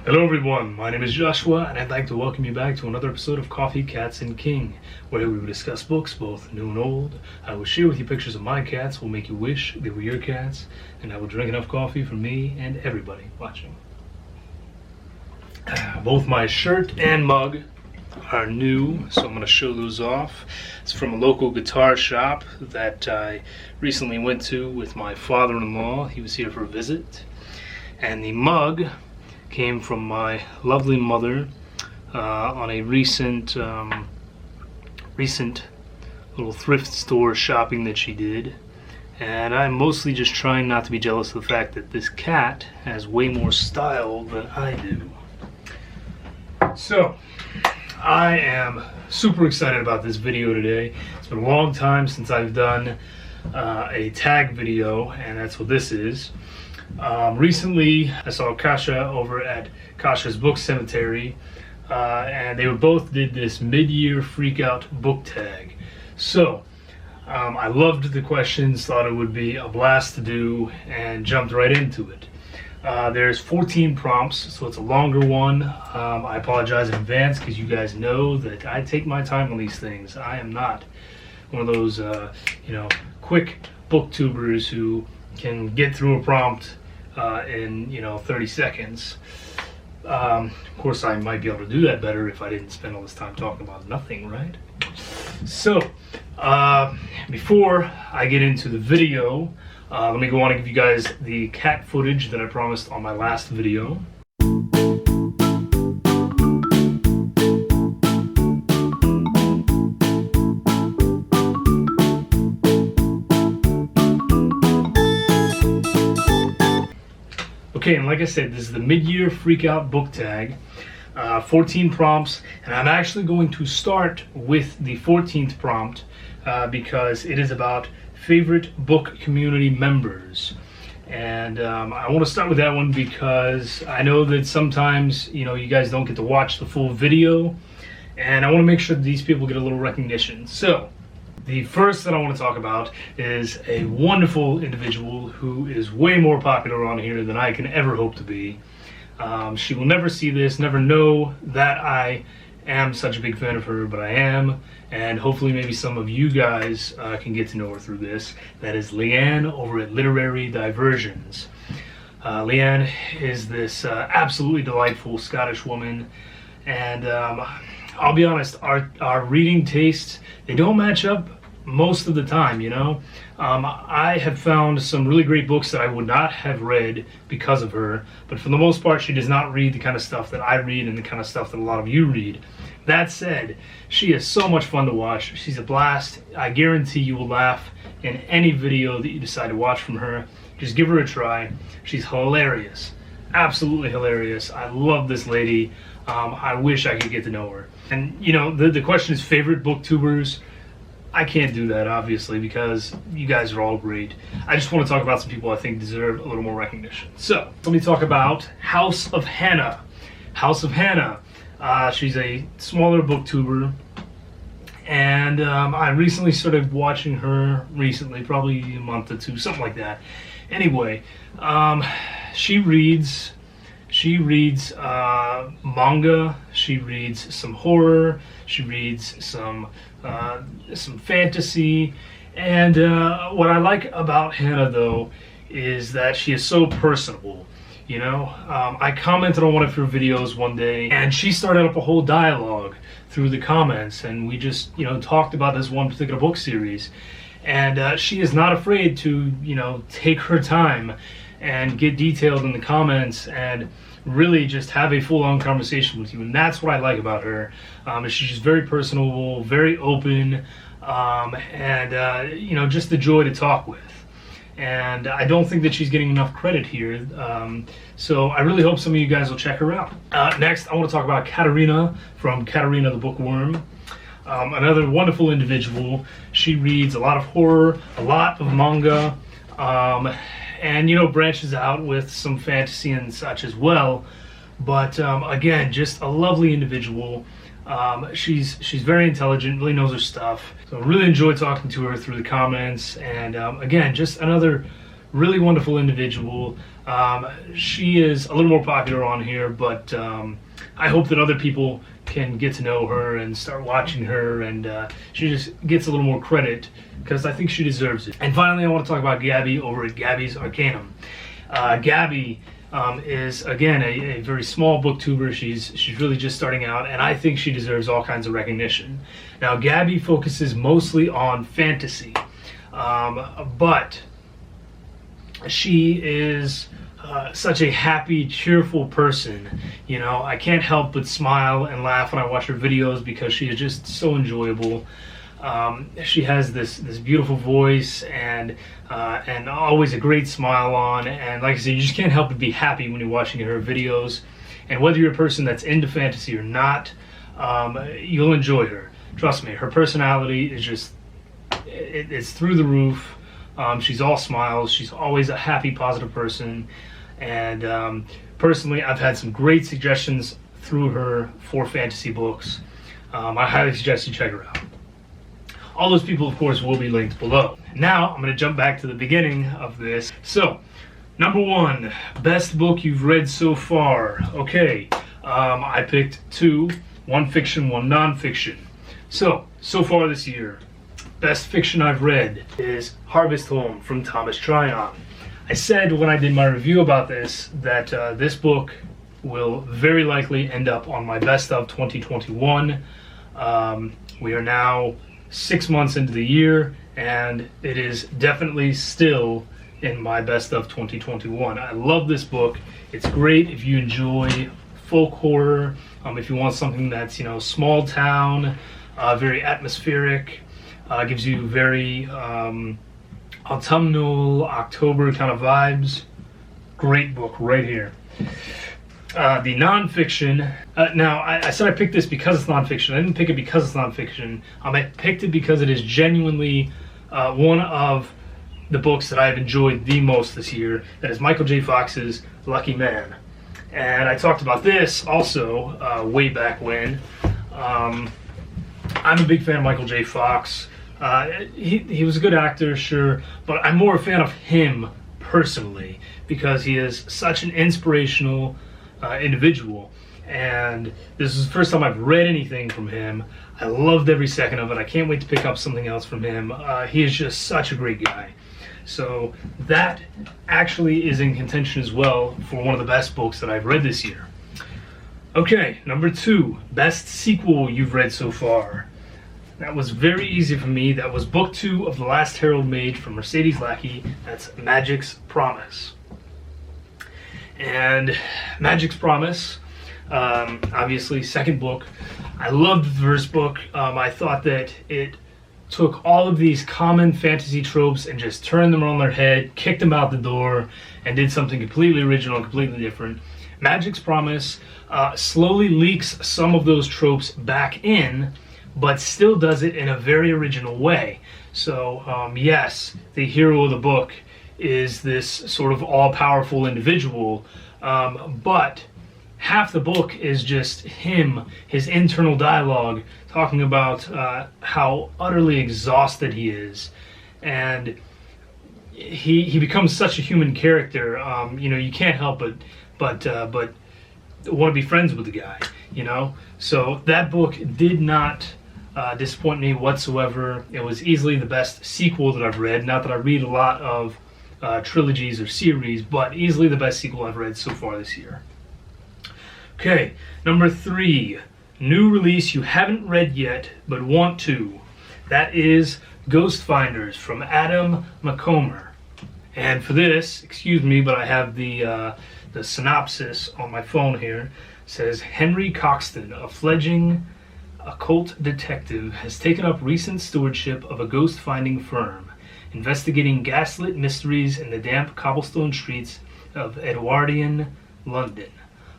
Hello everyone, my name is Joshua and I'd like to welcome you back to another episode of Coffee, Cats, and King, where we will discuss books, both new and old. I will share with you pictures of my cats, will make you wish they were your cats, and I will drink enough coffee for me and everybody watching. Both my shirt and mug are new, so I'm going to show those off. It's from a local guitar shop that I recently went to with my father-in-law. He was here for a visit. And the mug came from my lovely mother on a recent little thrift store shopping that she did. And I'm mostly just trying not to be jealous of the fact that this cat has way more style than I do. So, I am super excited about this video today. It's been a long time since I've done a tag video, and that's what this is. Recently, I saw Kasha over at Kasha's Book Cemetery, and they both did this mid-year freak-out book tag. So, I loved the questions, thought it would be a blast to do, and jumped right into it. There's 14 prompts, so it's a longer one. I apologize in advance because you guys know that I take my time on these things. I am not one of those, quick booktubers who can get through a prompt in 30 seconds. Of course, I might be able to do that better if I didn't spend all this time talking about nothing, right? So, before I get into the video, let me go on and give you guys the cat footage that I promised on my last video. Okay, and like I said, this is the mid-year freak-out book tag, 14 prompts, and I'm actually going to start with the 14th prompt because it is about favorite book community members. And I want to start with that one because I know that sometimes, you guys don't get to watch the full video, and I want to make sure that these people get a little recognition. So, the first that I want to talk about is a wonderful individual who is way more popular on here than I can ever hope to be. She will never see this, never know that I am such a big fan of her, but I am, and hopefully maybe some of you guys can get to know her through this. That is Leanne over at Literary Diversions. Leanne is this absolutely delightful Scottish woman, and I'll be honest, our reading tastes, they don't match up most of the time, I have found some really great books that I would not have read because of her, but for the most part, she does not read the kind of stuff that I read and the kind of stuff that a lot of you read. That said, she is so much fun to watch. She's a blast. I guarantee you will laugh in any video that you decide to watch from her. Just give her a try. She's hilarious. Absolutely hilarious. I love this lady. I wish I could get to know her. And, the question is favorite booktubers. I can't do that, obviously, because you guys are all great. I just want to talk about some people I think deserve a little more recognition. So, let me talk about House of Hannah. House of Hannah. She's a smaller booktuber, and I recently started watching her recently, probably a month or two, something like that. Anyway, she reads manga, she reads some horror, she reads some fantasy, and what I like about Hannah, though, is that she is so personable. I commented on one of her videos one day, and she started up a whole dialogue through the comments, and we just, talked about this one particular book series, and she is not afraid to, take her time and get detailed in the comments and really just have a full-on conversation with you. And that's what I like about her. She's just very personable, very open, and just a joy to talk with. And I don't think that she's getting enough credit here, so I really hope some of you guys will check her out. Next, I want to talk about Katarina from Katarina the Bookworm. Another wonderful individual. She reads a lot of horror, a lot of manga, and branches out with some fantasy and such as well. But again, just a lovely individual. She's very intelligent, really knows her stuff. So I really enjoyed talking to her through the comments, and again, just another really wonderful individual. She is a little more popular on here, but I hope that other people can get to know her and start watching her, and she just gets a little more credit because I think she deserves it. And finally, I want to talk about Gabby over at Gabby's Arcanum. Gabby is, again, a very small booktuber. She's really just starting out, and I think she deserves all kinds of recognition. Now, Gabby focuses mostly on fantasy, but she is such a happy, cheerful person. You know, I can't help but smile and laugh when I watch her videos because she is just so enjoyable. She has this beautiful voice and always a great smile on, and like I said, you just can't help but be happy when you're watching her videos. And whether you're a person that's into fantasy or not, you'll enjoy her. Trust me, her personality is just, it's through the roof. She's all smiles. She's always a happy, positive person. And personally, I've had some great suggestions through her for fantasy books. I highly suggest you check her out. All those people, of course, will be linked below. Now, I'm going to jump back to the beginning of this. So, number 1, best book you've read so far. Okay, I picked 2, one fiction, one nonfiction. So far this year, best fiction I've read is Harvest Home from Thomas Tryon. I said when I did my review about this that this book will very likely end up on my best of 2021. We are now 6 months into the year, and it is definitely still in my best of 2021. I love this book. It's great if you enjoy folk horror, if you want something that's, you know, small town, very atmospheric, gives you very autumnal, October kind of vibes. Great book right here. The nonfiction. Now, I said I picked this because it's nonfiction. I didn't pick it because it's nonfiction. I picked it because it is genuinely one of the books that I've enjoyed the most this year. That is Michael J. Fox's Lucky Man. And I talked about this also way back when. I'm a big fan of Michael J. Fox. He was a good actor, sure, but I'm more a fan of him personally because he is such an inspirational individual, and this is the first time I've read anything from him. I loved every second of it. I can't wait to pick up something else from him. He is just such a great guy. So that actually is in contention as well for one of the best books that I've read this year. Okay, number 2, best sequel you've read so far. That was very easy for me. That was book 2 of The Last Herald Mage from Mercedes Lackey. That's Magic's Promise. And Magic's Promise, obviously second book. I loved the first book. I thought that it took all of these common fantasy tropes and just turned them on their head, kicked them out the door, and did something completely original and completely different. Magic's Promise slowly leaks some of those tropes back in, but still does it in a very original way. So yes, the hero of the book is this sort of all-powerful individual, but half the book is just him, his internal dialogue, talking about how utterly exhausted he is, and he becomes such a human character. You know, you can't help but want to be friends with the guy. You know, so that book did not disappoint me whatsoever. It was easily the best sequel that I've read. Not that I read a lot of trilogies or series, but easily the best sequel I've read so far this year. Okay, number 3, new release you haven't read yet but want to. That is Ghost Finders from Adam McComber. And for this, excuse me, but I have the synopsis on my phone here. It says, Henry Coxton, a fledgling occult detective, has taken up recent stewardship of a ghost-finding firm, investigating gaslit mysteries in the damp cobblestone streets of Edwardian London.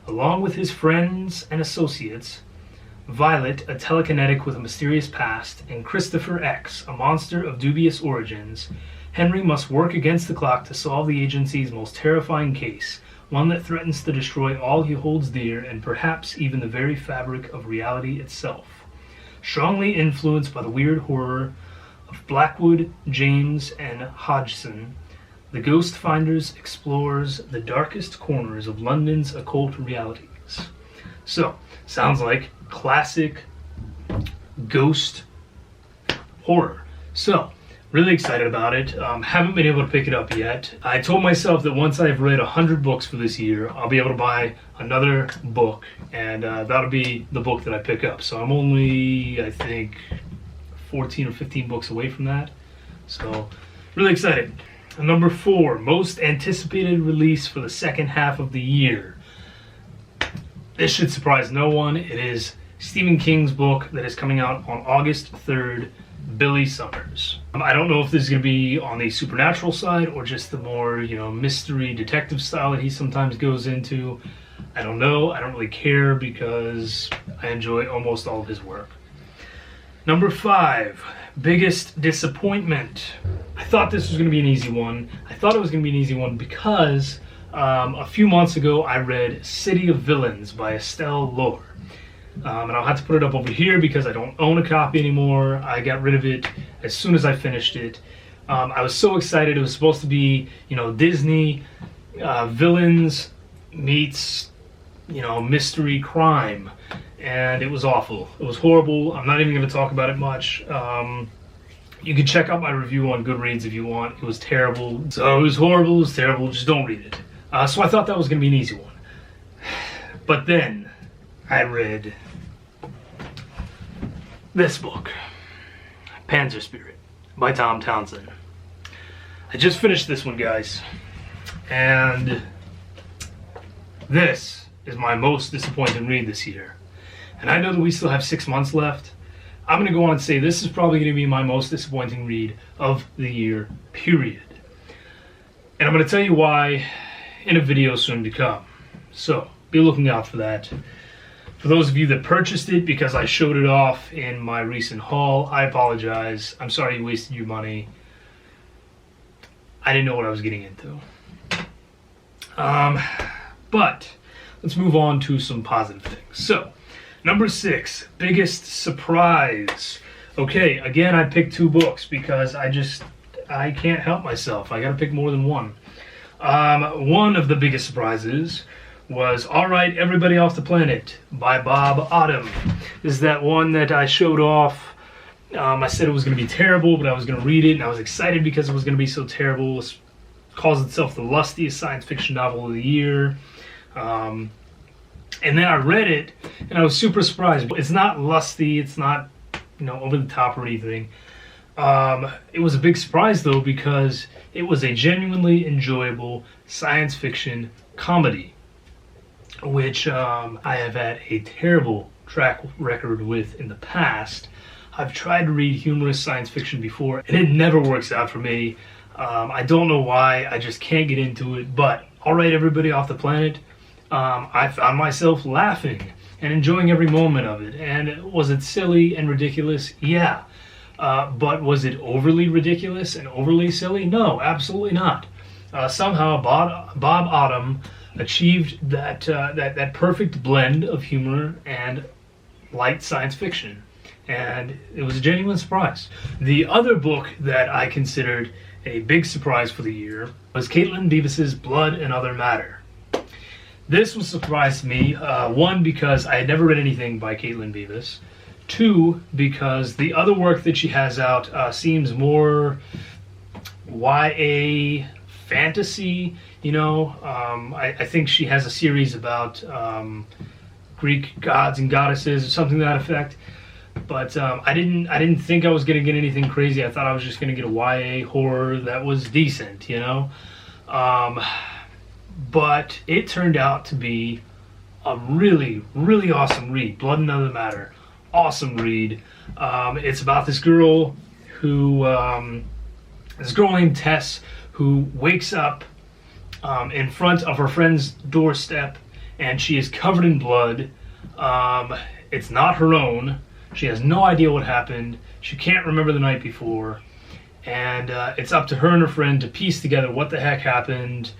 Along with his friends and associates, Violet, a telekinetic with a mysterious past, and Christopher X, a monster of dubious origins, Henry must work against the clock to solve the agency's most terrifying case, one that threatens to destroy all he holds dear and perhaps even the very fabric of reality itself. Strongly influenced by the weird horror of Blackwood, James, and Hodgson, The Ghost Finders explores the darkest corners of London's occult realities. So, sounds like classic ghost horror. So, really excited about it. Haven't been able to pick it up yet. I told myself that once I've read 100 books for this year, I'll be able to buy another book, and that'll be the book that I pick up. So I'm only, I think, 14 or 15 books away from that. So, really excited. Number 4, most anticipated release for the second half of the year. This should surprise no one. It is Stephen King's book that is coming out on August 3rd, Billy Summers. I don't know if this is going to be on the supernatural side or just the more, mystery detective style that he sometimes goes into. I don't know. I don't really care because I enjoy almost all of his work. Number 5, biggest disappointment. I thought this was going to be an easy one. I thought it was going to be an easy one because a few months ago I read City of Villains by Estelle Lohr. And I'll have to put it up over here because I don't own a copy anymore. I got rid of it as soon as I finished it. I was so excited. It was supposed to be, Disney villains meets, mystery crime. And it was awful. It was horrible. I'm not even going to talk about it much. You can check out my review on Goodreads if you want. It was terrible. So it was horrible. It was terrible. Just don't read it. So I thought that was going to be an easy one. But then I read this book, Panzer Spirit by Tom Townsend. I just finished this one, guys. And this is my most disappointing read this year. And I know that we still have 6 months left. I'm going to go on and say this is probably going to be my most disappointing read of the year, period. And I'm going to tell you why in a video soon to come. So, be looking out for that. For those of you that purchased it because I showed it off in my recent haul, I apologize. I'm sorry you wasted your money. I didn't know what I was getting into. But let's move on to some positive things. So, number 6, biggest surprise. Okay, again, I picked 2 books because I can't help myself. I gotta pick more than one. One of the biggest surprises was All Right, Everybody Off the Planet by Bob Autumn. This is that one that I showed off. I said it was going to be terrible, but I was going to read it, and I was excited because it was going to be so terrible. It calls itself the lustiest science fiction novel of the year. And then I read it, and I was super surprised. It's not lusty. It's not, over the top or anything. It was a big surprise, though, because it was a genuinely enjoyable science fiction comedy, which I have had a terrible track record with in the past. I've tried to read humorous science fiction before, and it never works out for me. I don't know why. I just can't get into it. But All Right, Everybody Off the Planet, I found myself laughing and enjoying every moment of it. And was it silly and ridiculous? Yeah. But was it overly ridiculous and overly silly? No, absolutely not. Somehow Bob Autumn achieved that perfect blend of humor and light science fiction. And it was a genuine surprise. The other book that I considered a big surprise for the year was Caitlin Beavis's Blood and Other Matter. This was a surprise to me. 1, because I had never read anything by Caitlin Beavis. 2, because the other work that she has out seems more YA fantasy. I think she has a series about Greek gods and goddesses or something to that effect. But I didn't think I was going to get anything crazy. I thought I was just going to get a YA horror that was decent, But it turned out to be a really, really awesome read. Blood and Other Matter. Awesome read. It's about this girl named Tess, who wakes up in front of her friend's doorstep, and she is covered in blood. It's not her own. She has no idea what happened. She can't remember the night before. And it's up to her and her friend to piece together what the heck happened.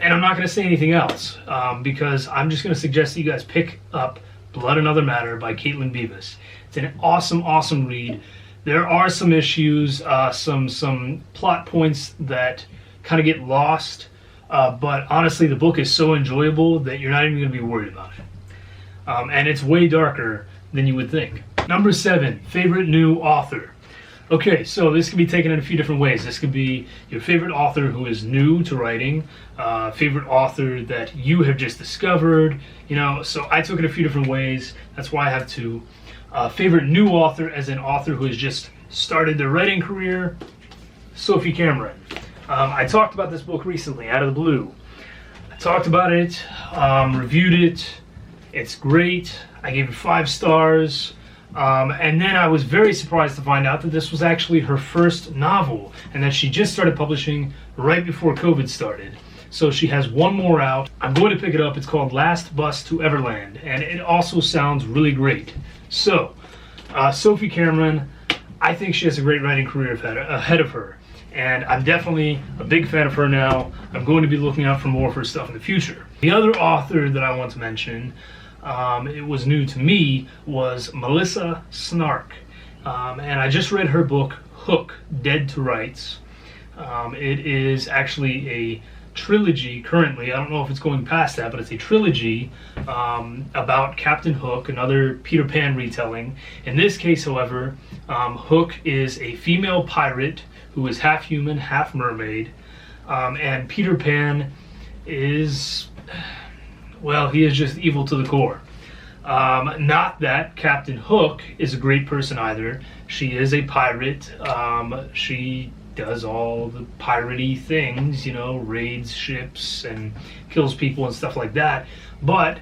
And I'm not going to say anything else because I'm just going to suggest that you guys pick up Blood and Other Matter by Caitlin Beavis. It's an awesome, awesome read. There are some issues, some plot points that kind of get lost, but honestly, the book is so enjoyable that you're not even going to be worried about it. And it's way darker than you would think. Number 7, favorite new author. Okay, so this can be taken in a few different ways. This could be your favorite author who is new to writing, favorite author that you have just discovered, so I took it a few different ways. That's why I have two. Favorite new author, as an author who has just started their writing career, Sophie Cameron. I talked about this book recently, out of the blue. I talked about it, reviewed it. It's great. I gave it 5 stars. And then I was very surprised to find out that this was actually her first novel and that she just started publishing right before COVID started. So she has one more out. I'm going to pick it up. It's called Last Bus to Everland, and it also sounds really great. So, Sophie Cameron, I think she has a great writing career ahead of her, and I'm definitely a big fan of her now. I'm going to be looking out for more of her stuff in the future. The other author that I want to mention, it was new to me, was Melissa Snark. And I just read her book, Hook, Dead to Rights. It is actually a trilogy currently. I don't know if it's going past that, but it's a trilogy about Captain Hook, another Peter Pan retelling. In this case, however, Hook is a female pirate who is half human, half mermaid. And Peter Pan is, well, he is just evil to the core. Not that Captain Hook is a great person either. She is a pirate. She does all the piratey things, raids ships and kills people and stuff like that. But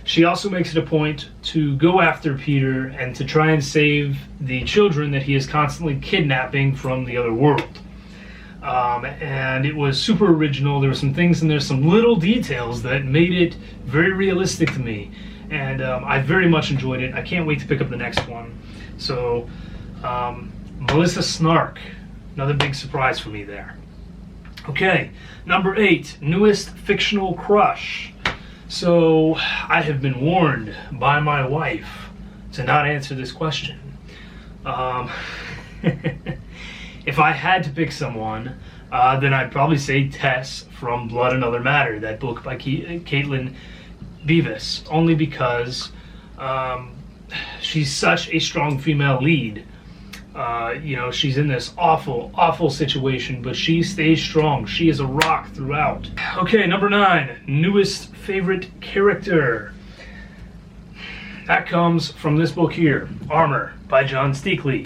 she also makes it a point to go after Peter and to try and save the children that he is constantly kidnapping from the other world. And it was super original. There were some things in there, some little details that made it very realistic to me. And I very much enjoyed it. I can't wait to pick up the next one. So, Melissa Snark, another big surprise for me there. Okay, number 8, newest fictional crush. So, I have been warned by my wife to not answer this question. If I had to pick someone, then I'd probably say Tess from Blood and Other Matter, that book by Caitlin Beavis, only because she's such a strong female lead. She's in this awful situation, but she stays strong. She is a rock throughout. Okay, number 9, newest favorite character. That comes from this book here, Armor by John Steakley.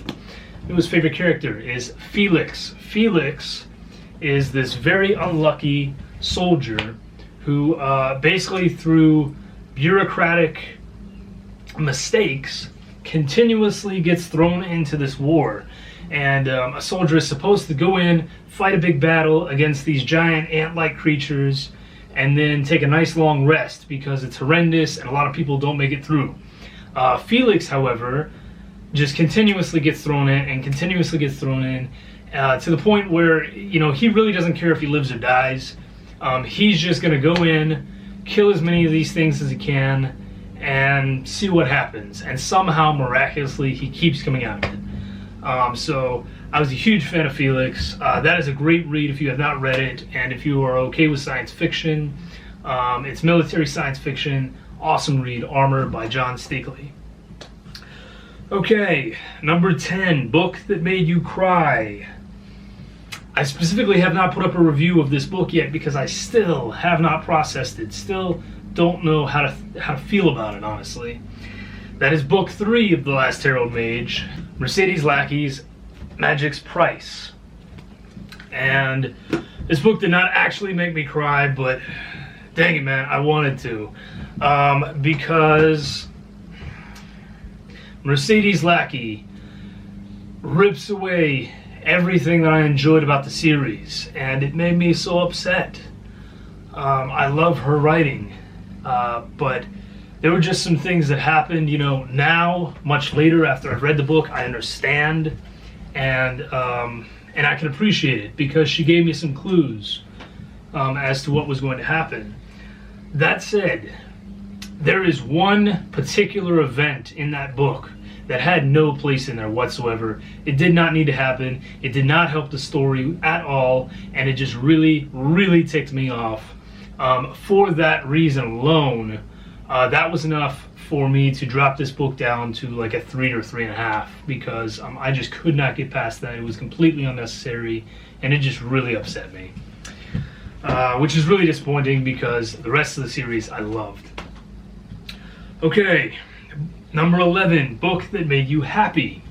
Newest favorite character is Felix. Felix is this very unlucky soldier who basically through bureaucratic mistakes continuously gets thrown into this war. And a soldier is supposed to go in, fight a big battle against these giant ant-like creatures, and then take a nice long rest because it's horrendous and a lot of people don't make it through. Felix, however, just continuously gets thrown in and continuously gets thrown in to the point where, he really doesn't care if he lives or dies. He's just going to go in, kill as many of these things as he can, and see what happens. And somehow, miraculously, he keeps coming out of it. So I was a huge fan of Felix. That is a great read if you have not read it, and if you are okay with science fiction. It's military science fiction. Awesome read, Armor by John Steakley. Okay, number 10, book that made you cry. I specifically have not put up a review of this book yet because I still have not processed it. Still don't know how to feel about it, honestly. That is book 3 of The Last Herald Mage, Mercedes Lackey's Magic's Price. And this book did not actually make me cry, but dang it, man, I wanted to. Because Mercedes Lackey rips away everything that I enjoyed about the series, and it made me so upset. I love her writing, but there were just some things that happened, now, much later after I've read the book, I understand, and I can appreciate it because she gave me some clues as to what was going to happen. That said, there is one particular event in that book that had no place in there whatsoever. It did not need to happen. It did not help the story at all, and it just really, really ticked me off. For that reason alone, that was enough for me to drop this book down to like a 3 or 3.5, because I just could not get past that. It was completely unnecessary, and it just really upset me. Which is really disappointing because the rest of the series I loved. Okay, number 11, book that made you happy.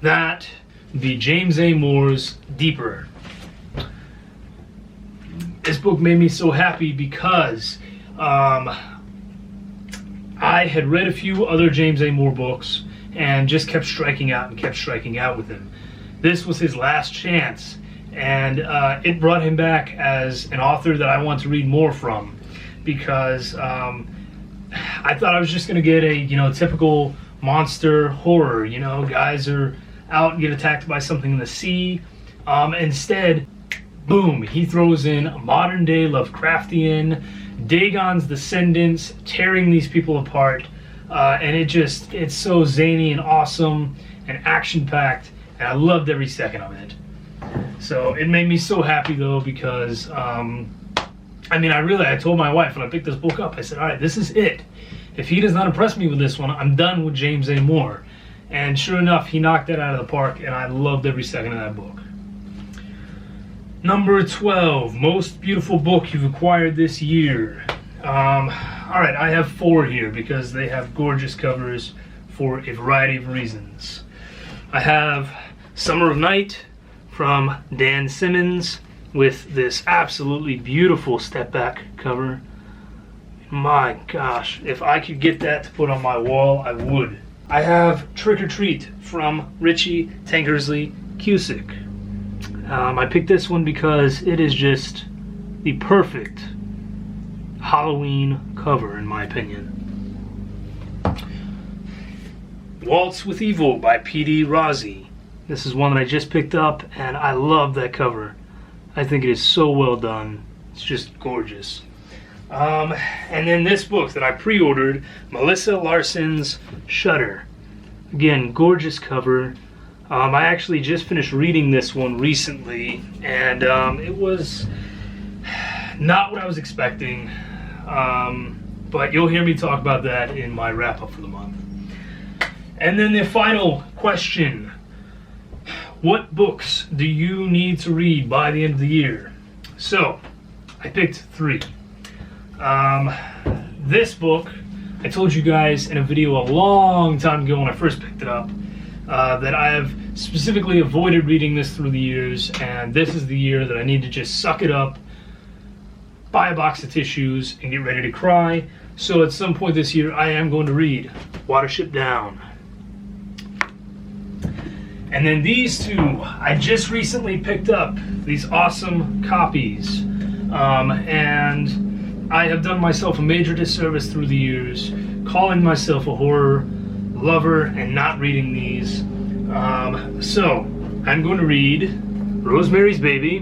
That would be James A. Moore's Deeper. This book made me so happy because I had read a few other James A. Moore books and just kept striking out with him. This was his last chance, and it brought him back as an author that I want to read more from, because I thought I was just going to get a typical monster horror. Guys are out and get attacked by something in the sea. Instead, boom, he throws in modern day Lovecraftian, Dagon's descendants tearing these people apart, and it's so zany and awesome and action-packed, and I loved every second of it. So it made me so happy, though, because I told my wife when I picked this book up, I said, all right, this is it. If he does not impress me with this one, I'm done with James A. Moore. And sure enough, he knocked that out of the park, and I loved every second of that book. Number 12, most beautiful book you've acquired this year. Alright, I have 4 here because they have gorgeous covers for a variety of reasons. I have Summer of Night from Dan Simmons with this absolutely beautiful step back cover. My gosh, if I could get that to put on my wall, I would. I have Trick or Treat from Richie Tankersley Cusick. I picked this one because it is just the perfect Halloween cover, in my opinion. Waltz with Evil by P.D. Rozzi. This is one that I just picked up, and I love that cover. I think it is so well done. It's just gorgeous. And then this book that I pre-ordered, Melissa Larson's Shudder. Again, gorgeous cover. I actually just finished reading this one recently, and it was not what I was expecting. But you'll hear me talk about that in my wrap-up for the month. And then the final question. What books do you need to read by the end of the year? So, I picked 3. This book, I told you guys in a video a long time ago when I first picked it up, that I have specifically avoided reading this through the years, and this is the year that I need to just suck it up, buy a box of tissues, and get ready to cry. So at some point this year, I am going to read Watership Down. And then these 2, I just recently picked up these awesome copies, and I have done myself a major disservice through the years, calling myself a horror lover and not reading these. So I'm going to read Rosemary's Baby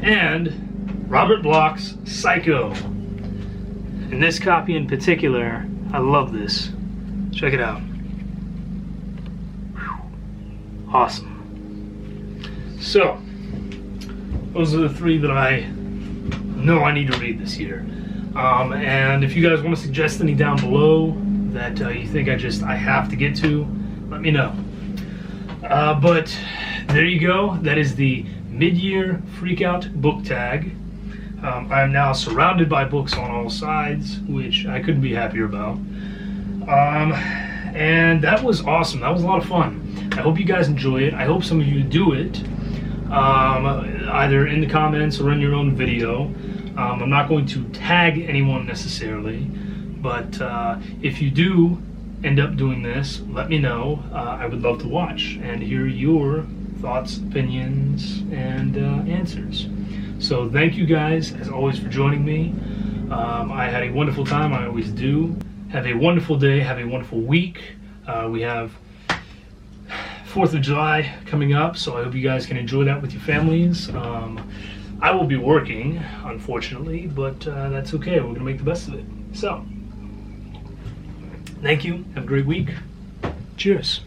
and Robert Bloch's Psycho. And this copy in particular, I love this. Check it out. Whew. Awesome. So, those are the 3 that I know I need to read this year. And if you guys want to suggest any down below that you think I have to get to, let me know. But there you go. That is the mid-year freakout book tag. I am now surrounded by books on all sides, which I couldn't be happier about. And that was awesome. That was a lot of fun. I hope you guys enjoy it. I hope some of you do it, either in the comments or in your own video. I'm not going to tag anyone necessarily, but if you do end up doing this, let me know. I would love to watch and hear your thoughts, opinions, and answers. So thank you guys, as always, for joining me. I had a wonderful time. I always do. Have a wonderful day. Have a wonderful week. We have 4th of July coming up, so I hope you guys can enjoy that with your families. I will be working, unfortunately, but that's okay. We're going to make the best of it. So, Thank you. Have a great week. Cheers.